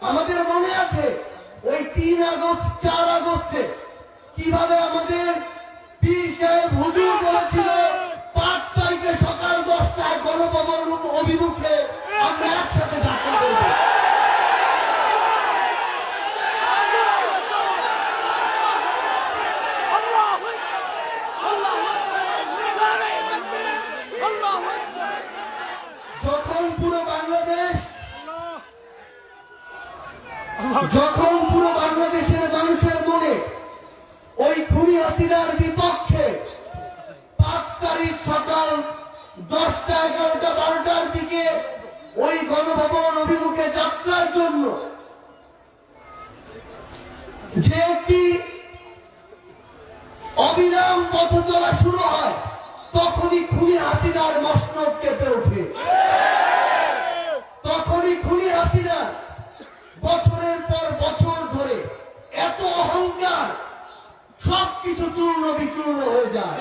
আমাদের মনে আছে ওই 3 আগস্ট 4 আগস্টে কিভাবে আমাদের পীর সাহেব হুজুর বলেছিল 5 তারিখে সকাল 10টায় গণভবন অভিমুখে আমরা একসাথে যাত্রা করব। যখন পুরো বাংলাদেশের মানুষের মনে ওই খুনি হাসিনার বিপক্ষে 5 তারিখ সকাল 10টা 11টা 12টার দিকে ওই গণভবন অভিমুখে যাত্রার জন্য যে একটি অবিরাম পথ চলা শুরু হয়, তখনই খুনি হাসিনার মসনদ কেঁপে ওঠে। তখনই খুনি হাসিনা বছরের পর বছর ধরে এত অহংকার, সবকিছু চূর্ণ বিচূর্ণ হয়ে যায়।